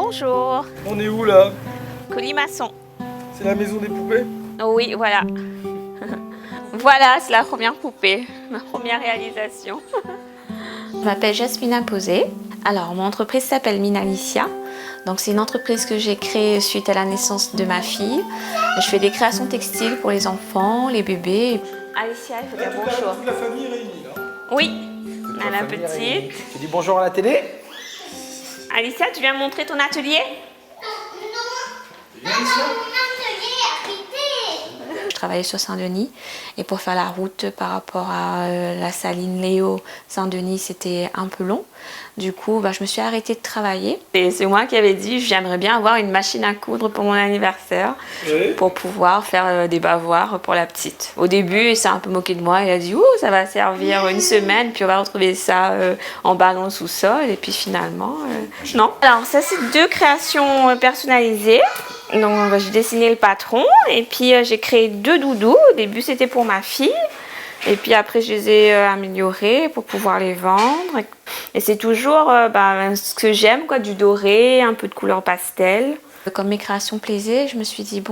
Bonjour. On est où là? Colimaçon. C'est la maison des poupées? Oui, voilà. Voilà, c'est la première poupée, ma première réalisation. Je m'appelle Jasmina Posé. Alors, mon entreprise s'appelle Minalicia. Donc, c'est une entreprise que j'ai créée suite à la naissance de ma fille. Je fais des créations textiles pour les enfants, les bébés. Alicia, il faut dire bonjour. Toute la famille réunie là. Oui, à la petite. Tu dis bonjour à la télé? Alicia, tu viens me montrer ton atelier? Je travaillais sur Saint-Denis et pour faire la route par rapport à la Saline Léo Saint-Denis, c'était un peu long. Du coup, je me suis arrêtée de travailler. Et c'est moi qui avais dit j'aimerais bien avoir une machine à coudre pour mon anniversaire, oui, pour pouvoir faire des bavoirs pour la petite. Au début, il s'est un peu moqué de moi. Il a dit ouh, ça va servir une semaine, puis on va retrouver ça en bas dans le sous-sol. Et puis finalement, non. Alors ça, c'est 2 créations personnalisées. Donc j'ai dessiné le patron et puis j'ai créé 2 doudous. Au début c'était pour ma fille et puis après je les ai améliorés pour pouvoir les vendre. Et c'est toujours ce que j'aime, quoi, du doré, un peu de couleur pastel. Comme mes créations plaisaient, je me suis dit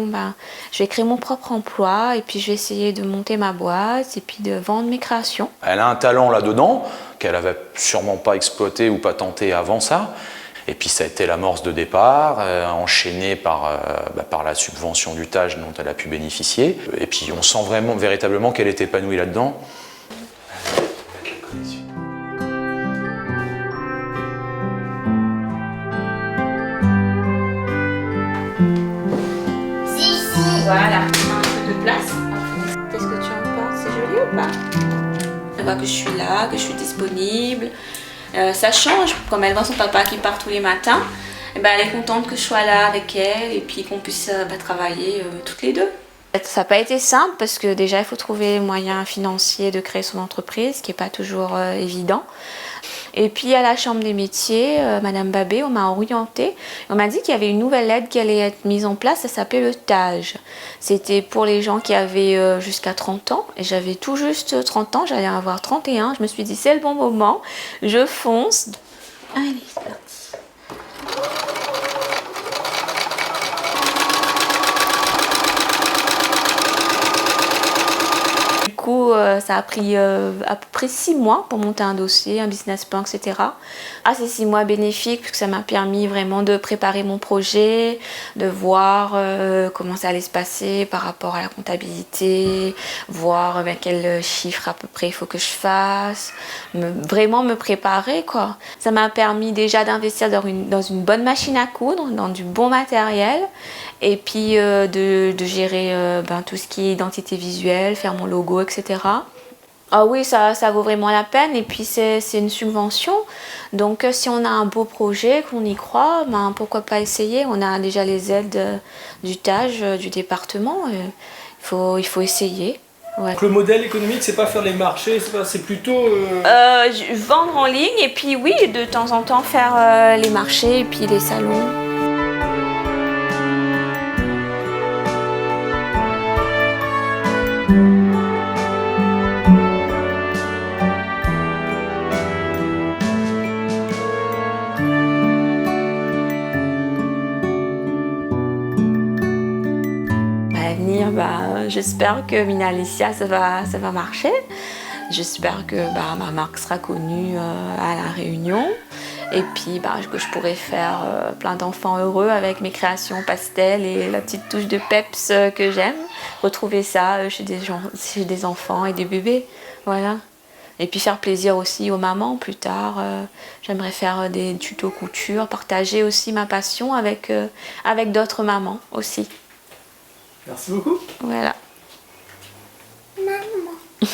je vais créer mon propre emploi et puis je vais essayer de monter ma boîte et puis de vendre mes créations. Elle a un talent là-dedans qu'elle n'avait sûrement pas exploité ou pas tenté avant ça. Et puis ça a été l'amorce de départ, enchaîné par la subvention du TAJ dont elle a pu bénéficier. Et puis on sent véritablement qu'elle est épanouie là-dedans. Voilà, un peu de place. Qu'est-ce que tu en penses? C'est joli ou pas? Elle voit que je suis là, que je suis disponible. Ça change, comme elle voit son papa qui part tous les matins, elle est contente que je sois là avec elle et puis qu'on puisse travailler toutes les deux. Ça n'a pas été simple parce que déjà il faut trouver les moyens financiers de créer son entreprise, ce qui n'est pas toujours évident. Et puis à la chambre des métiers, Madame Babé, on m'a orientée. On m'a dit qu'il y avait une nouvelle aide qui allait être mise en place, ça s'appelait le TAJ. C'était pour les gens qui avaient jusqu'à 30 ans. Et j'avais tout juste 30 ans, j'allais en avoir 31. Je me suis dit c'est le bon moment, je fonce. Allez, c'est parti. Du coup, ça a pris à peu près 6 mois pour monter un dossier, un business plan, etc. Ces 6 mois bénéfiques puisque ça m'a permis vraiment de préparer mon projet, de voir comment ça allait se passer par rapport à la comptabilité, voir quel chiffre à peu près il faut que je fasse, vraiment me préparer, quoi. Ça m'a permis déjà d'investir dans une bonne machine à coudre, dans du bon matériel et puis de gérer tout ce qui est identité visuelle, faire mon logo, etc. Ah oui, ça vaut vraiment la peine et puis c'est une subvention. Donc si on a un beau projet, qu'on y croit, pourquoi pas essayer? On a déjà les aides du TAJ, du département, il faut essayer. Ouais. Donc le modèle économique, c'est pas faire les marchés, c'est plutôt... Vendre en ligne et puis oui, de temps en temps faire les marchés et puis les salons. J'espère que Minalicia, ça va marcher. J'espère que ma marque sera connue à La Réunion. Et puis que je pourrai faire plein d'enfants heureux avec mes créations pastel et la petite touche de peps que j'aime. Retrouver ça chez des enfants et des bébés. Voilà. Et puis faire plaisir aussi aux mamans plus tard. J'aimerais faire des tutos couture, partager aussi ma passion avec d'autres mamans aussi. Merci beaucoup. Voilà. Maman.